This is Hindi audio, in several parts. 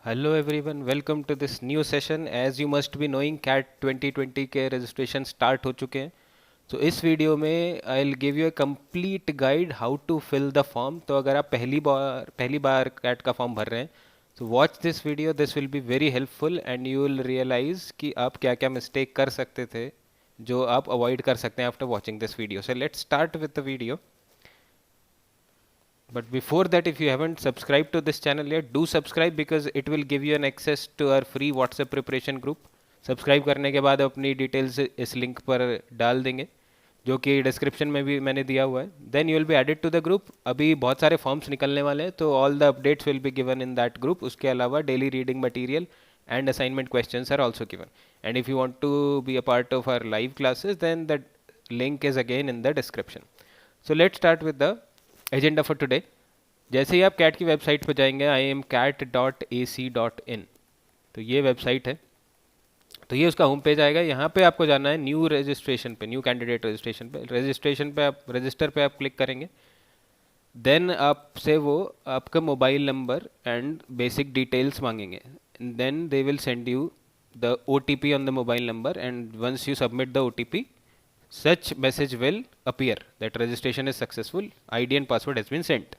Hello everyone, welcome to this new session. As you must be knowing, CAT 2020 के registration start हो चुके हैं. So इस वीडियो में I'll give you a complete guide how to fill the form. तो अगर आप पहली बार CAT का फॉर्म भर रहे हैं, so watch this video. This will be very helpful and you will realize कि आप क्या क्या mistake कर सकते थे जो आप avoid कर सकते हैं after watching this video. So let's start with the video. But before that, if you haven't subscribed to this channel yet, do subscribe because it will give you an access to our free WhatsApp preparation group. Subscribe करने के बाद अपनी डिटेल्स इस लिंक पर डाल देंगे जो कि डिस्क्रिप्शन में भी मैंने दिया हुआ है. Then you will be added to the group. अभी बहुत सारे फॉर्म्स निकलने वाले हैं तो all the updates will be given in that group. उसके अलावा daily reading material and assignment questions are also given. And if you want to be a part of our live classes then the link is again in the description. So let's start with the agenda for today. जैसे ही आप कैट की वेबसाइट पर जाएंगे imcat.ac.in, तो ये वेबसाइट है. तो ये उसका होम पेज आएगा. यहाँ पे आपको जाना है न्यू रजिस्ट्रेशन पे, न्यू कैंडिडेट रजिस्ट्रेशन पे. रजिस्ट्रेशन पे आप रजिस्टर पे आप क्लिक करेंगे. देन आपसे वो आपका mobile number and basic details मांगेंगे. Then they will send you the OTP on the mobile number and once you submit the OTP such message will appear that registration is successful, ID and password has been sent.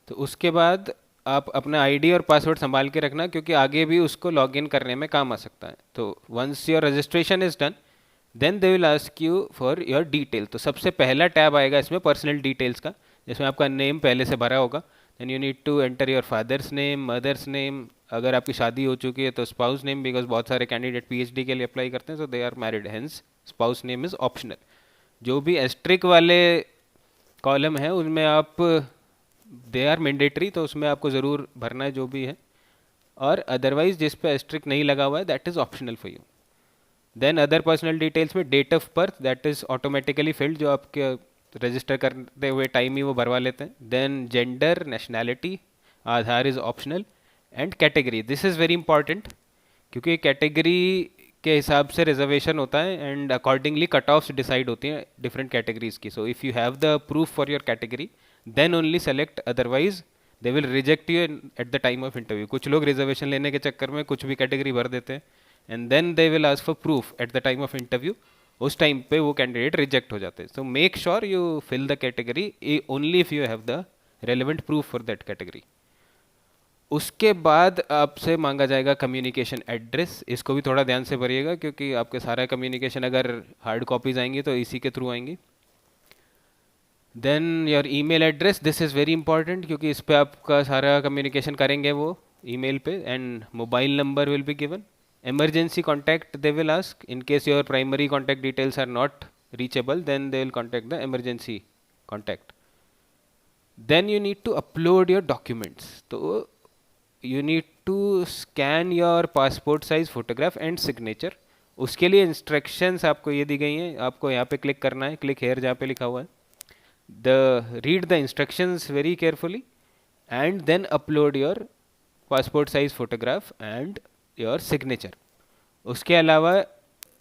तो उसके बाद आप अपना आईडी और पासवर्ड संभाल के रखना क्योंकि आगे भी उसको लॉगिन करने में काम आ सकता है. तो once your registration is done then they will ask you for your detail. तो सबसे पहला टैब आएगा इसमें पर्सनल डिटेल्स का, जिसमें आपका नेम पहले से भरा होगा. Then you need to enter your father's name, mother's name. अगर आपकी शादी हो चुकी है तो स्पाउस नेम, बिकॉज बहुत सारे कैंडिडेट PhD के लिए अप्लाई करते हैं so they are married, hence spouse name is optional. जो भी एस्ट्रिक वाले कॉलम है उनमें आप दे आर मैंडेटरी, तो उसमें आपको ज़रूर भरना है जो भी है. और अदरवाइज जिस पे एस्ट्रिक नहीं लगा हुआ है that is optional for you. Then other personal details में date of birth that is automatically filled, जो आपके रजिस्टर करते हुए टाइम ही वो भरवा लेते हैं. Then gender, nationality, Aadhaar is optional. And category, this is very important क्योंकि कैटेगरी के हिसाब से रिजर्वेशन होता है and accordingly cut offs decide होती हैं डिफरेंट कैटेगरीज की. So if you have the proof for your category then only select, otherwise they will reject you at the time of interview. कुछ लोग रिजर्वेशन लेने के चक्कर में कुछ भी कैटेगरी भर देते हैं and then they will ask for proof at the time of interview. उस टाइम पे वो कैंडिडेट रिजेक्ट हो जाते हैं. So make sure you fill the category only if you have the relevant proof for that category. उसके बाद आपसे मांगा जाएगा कम्युनिकेशन एड्रेस. इसको भी थोड़ा ध्यान से भरिएगा क्योंकि आपके सारा कम्युनिकेशन अगर हार्ड कॉपीज आएंगी तो इसी के थ्रू आएंगी. Then your email address, this is very important क्योंकि इस पे आपका सारा कम्युनिकेशन करेंगे वो ईमेल पे. And mobile number will be given. emergency contact they will ask in case your primary contact details are not reachable, then they will contact the emergency contact. Then you need to upload your documents. So you need to scan your passport size photograph and signature. उसके लिए इंस्ट्रक्शंस आपको ये दी गई हैं. आपको यहाँ पे क्लिक करना है, क्लिक हेयर जहाँ पे लिखा हुआ है. Read the instructions very carefully and then upload your passport size photograph and your signature. उसके अलावा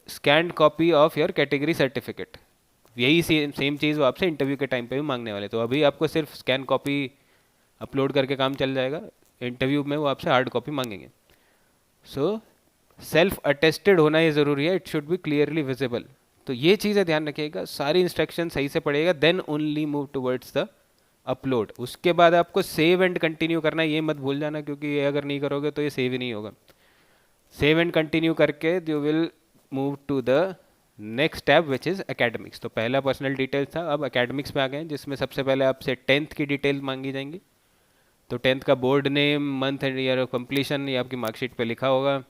scanned copy of your category certificate. यही सेम चीज़ वो आपसे इंटरव्यू के टाइम पे भी मांगने वाले. तो अभी आपको सिर्फ स्कैन कॉपी अपलोड करके काम चल जाएगा. इंटरव्यू में वो आपसे हार्ड कॉपी मांगेंगे. सो सेल्फ अटेस्टेड होना ये ज़रूरी है. It should be clearly visible. तो ये चीज़ें ध्यान रखिएगा, सारी इंस्ट्रक्शन सही से पढ़ेगा then only move towards the upload. उसके बाद आपको सेव एंड कंटिन्यू करना है, ये मत भूल जाना क्योंकि ये अगर नहीं करोगे तो ये सेव ही नहीं होगा. सेव एंड कंटिन्यू करके you will move to the next tab which is academics. तो पहला पर्सनल डिटेल्स था, अब एकेडमिक्स में आ गए जिसमें सबसे पहले आपसे 10th की डिटेल मांगी जाएंगी. तो 10th का board name, month and year of completion ये आपकी मार्कशीट पे लिखा होगा.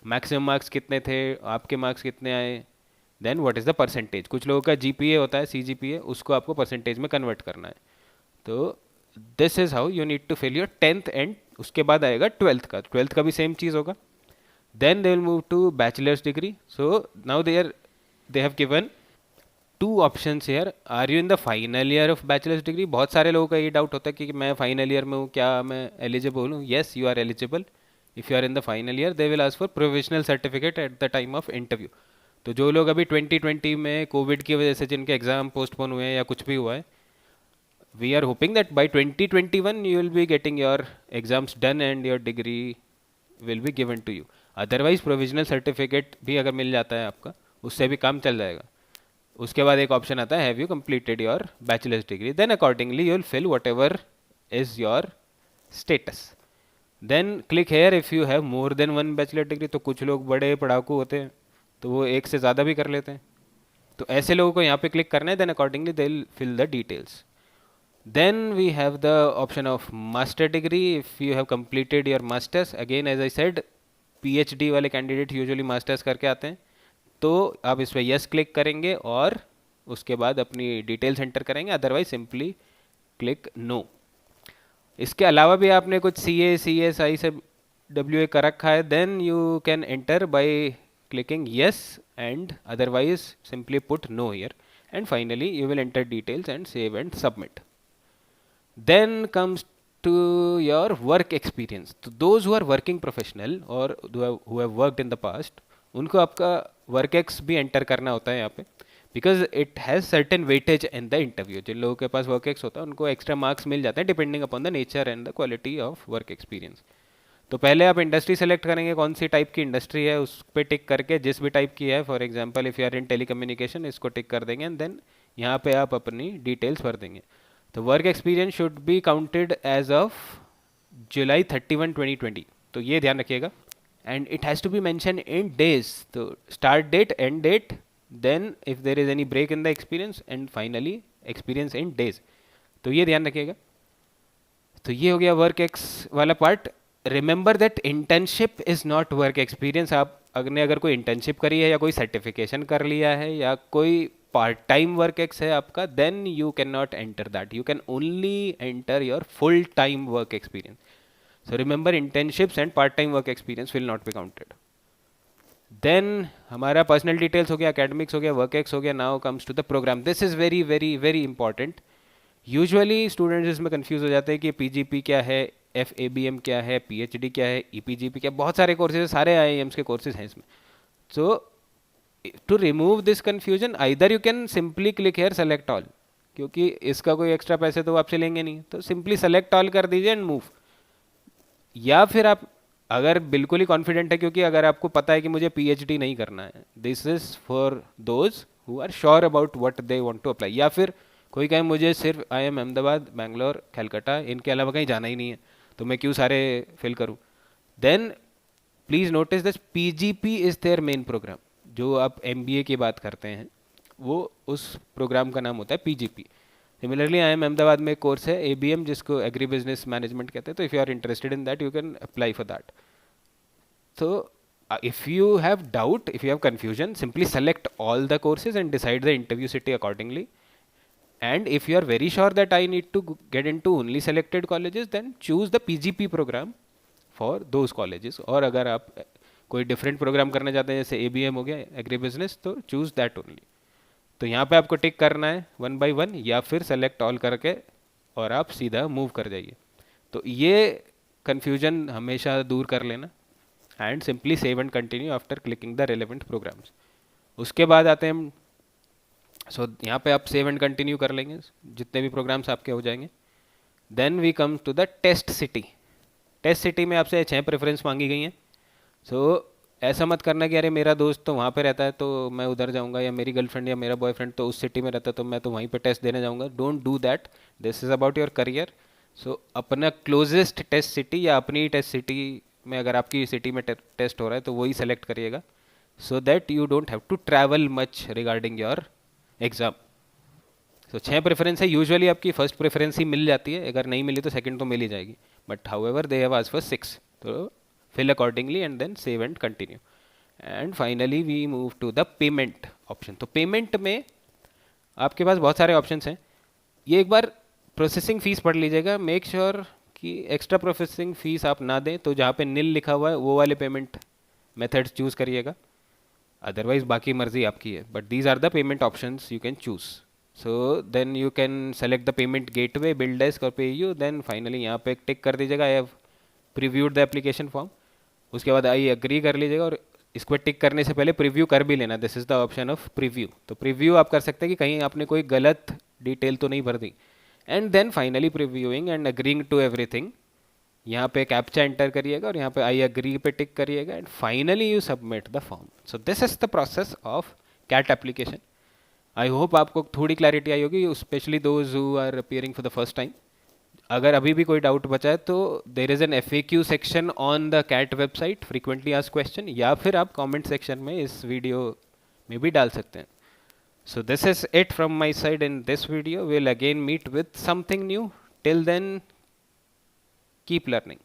मैक्सिमम मार्क्स कितने थे, आपके मार्क्स कितने आए. Then what is the percentage. कुछ लोगों का GPA होता है, CGPA, उसको आपको परसेंटेज में कन्वर्ट करना है. तो this is how you need to fill your 10th. एंड उसके बाद आएगा 12th का. 12th का भी सेम चीज़ होगा. Then they will move to bachelor's degree. So now they have given 2 options here. Are you in the final year of bachelor's degree. बहुत सारे लोगों का ये डाउट होता है कि मैं फाइनल ईयर में हूँ, क्या मैं एलिजिबल हूँ. Yes, you are eligible if you are in the final year. They will ask for provisional certificate at the time of interview. तो जो लोग अभी 2020 में कोविड की वजह से जिनके एग्ज़ाम पोस्टपोन हुए हैं या कुछ भी हुआ है, we are hoping that by 2021 you will be getting your exams done and your degree will be given to you. Otherwise provisional certificate भी अगर मिल जाता है आपका, उससे भी काम चल जाएगा. उसके बाद एक ऑप्शन आता है, have you completed your bachelor's degree, then accordingly you will fill whatever is your status. Then click here if you have more than one bachelor degree. तो कुछ लोग बड़े पढ़ाकू होते हैं तो वो एक से ज़्यादा भी कर लेते हैं, तो ऐसे लोगों को यहाँ पे क्लिक करना है. Then accordingly they will fill the details. Then we have the option of master degree. If you have completed your master's, again as I said PhD वाले कैंडिडेट यूजुअली मास्टर्स करके आते हैं, तो आप इस पर यस क्लिक करेंगे और उसके बाद अपनी डिटेल्स एंटर करेंगे. Otherwise simply click no. इसके अलावा भी आपने कुछ CA, CSI से WA कर रखा है, then you can enter by clicking yes and otherwise simply put no here, and finally you will enter details and save and submit. Then comes to your work experience. तो those who are working professional or who have worked in the past, उनको आपका work ex भी enter करना होता है यहाँ पे, because it has certain weightage in the interview. जिन लोगों के पास work ex होता है उनको extra marks मिल जाते हैं depending upon the nature and the quality of work experience. तो पहले आप इंडस्ट्री सेलेक्ट करेंगे, कौन सी टाइप की इंडस्ट्री है उस पर टिक करके, जिस भी टाइप की है, for example if you are in telecommunication इसको टिक कर देंगे एंड देन यहाँ पे आप अपनी डिटेल्स भर देंगे. तो work experience should be counted as of July 31, 2020. तो ये ध्यान रखिएगा. And it has to be mention in days. तो start date, end date, then if there is any break in the experience, and finally experience in days. तो ये ध्यान रखिएगा. तो ये हो गया वर्क एक्स वाला part. Remember that internship is not work experience. आप अगर कोई इंटर्नशिप करी है या कोई सर्टिफिकेशन कर लिया है या कोई पार्ट टाइम वर्क एक्स है आपका, then you can not enter that. You can only enter your full time work experience. So remember internships and part time work experience will not be counted. Then हमारा पर्सनल डिटेल्स हो गया, एकेडमिक्स हो गया, वर्क एक्स हो गया. Now comes to the program. This is very very very important. Usually students इसमें कंफ्यूज हो जाते हैं कि पीजीपी क्या है, FABM क्या है, PhD क्या है, EPGP क्या, बहुत सारे कोर्सेज, सारे IIMs के कोर्सेज हैं इसमें. So to remove this confusion either you can simply click here select all, क्योंकि इसका कोई एक्स्ट्रा पैसे तो आपसे लेंगे नहीं, तो सिंपली सेलेक्ट ऑल कर दीजिए एंड मूव. या फिर आप अगर बिल्कुल ही कॉन्फिडेंट है, क्योंकि अगर आपको पता है कि मुझे PhD नहीं करना है, this is for those who are sure about what they want to apply. या फिर कोई कहे मुझे सिर्फ IIM अहमदाबाद, बैंगलोर, कलकत्ता, इनके अलावा कहीं जाना ही नहीं है, तो मैं क्यों सारे फिल करूं. Then please notice this, PGP is their main program. जो आप MBA की बात करते हैं वो उस प्रोग्राम का नाम होता है PGP. सिमिलरली IIM अहमदाबाद में एक कोर्स है ABM जिसको एग्री बिजनेस मैनेजमेंट कहते हैं. तो if you are interested in that you can apply for that. तो if you have doubt, if you have confusion, simply select all the courses and decide the interview city accordingly. And if you are very sure that I need to get into only selected colleges, then choose the PGP program for those colleges. और अगर आप कोई different program करना चाहते हैं जैसे ABM हो गया, एग्री बिजनेस, तो choose that only. तो यहाँ पे आपको टिक करना है वन बाई वन या फिर सेलेक्ट ऑल करके और आप सीधा मूव कर जाइए. तो ये कन्फ्यूजन हमेशा दूर कर लेना and simply save and continue after clicking the relevant programs. उसके बाद आते हैं हम, सो यहाँ पे आप सेव एंड कंटिन्यू कर लेंगे, जितने भी प्रोग्राम्स आपके हो जाएंगे. Then we come to the test city. Test city में आपसे 6 प्रेफरेंस मांगी गई हैं. सो ऐसा मत करना कि अरे मेरा दोस्त तो वहाँ पे रहता है तो मैं उधर जाऊँगा, या मेरी गर्लफ्रेंड या मेरा बॉयफ्रेंड तो उस सिटी में रहता है तो मैं तो वहीं पे टेस्ट देने जाऊँगा. Don't do that. This is about your career. So अपना क्लोजेस्ट टेस्ट सिटी या अपनी टेस्ट सिटी में, अगर आपकी सिटी में टेस्ट हो रहा है तो वही सेलेक्ट करिएगा, so that you don't have to travel much regarding your exam. तो 6 प्रेफरेंस है. यूजुअली आपकी फर्स्ट प्रेफरेंस ही मिल जाती है, अगर नहीं मिली तो सेकंड तो मिल ही जाएगी, but however they have asked for 6. तो fill accordingly and then save and continue. And finally we move to the payment option. तो पेमेंट में आपके पास बहुत सारे ऑप्शंस हैं. ये एक बार प्रोसेसिंग फ़ीस पढ़ लीजिएगा. मेक श्योर कि एक्स्ट्रा प्रोसेसिंग फ़ीस आप ना दें. तो जहाँ पे नील लिखा हुआ है वो वाले पेमेंट मेथड्स चूज़ करिएगा, अदरवाइज बाकी मर्जी आपकी है. But these are the payment options you can choose. So then you can select the payment gateway, BillDesk और पे यू. देन फाइनली यहाँ पे टिक कर दीजिएगा I have previewed the application form. उसके बाद आई एग्री कर लीजिएगा और इसको टिक करने से पहले प्रीव्यू कर भी लेना. This is the option of preview. तो प्रीव्यू आप कर सकते हैं कि कहीं आपने कोई गलत डिटेल तो नहीं भर दी. And then finally previewing and agreeing to everything. यहाँ पे कैप्चा एंटर करिएगा और यहाँ पे आई अग्री पे टिक करिएगा and finally you submit the form. So this is the process of CAT application. I hope आपको थोड़ी क्लैरिटी आई होगी, specially those who are appearing for the first time. अगर अभी भी कोई डाउट बचा है तो there is an FAQ section on the CAT website, frequently asked question, या फिर आप कमेंट सेक्शन में इस वीडियो में भी डाल सकते हैं. So this is it from my side in this video. We'll again meet with something new. Till then, keep learning.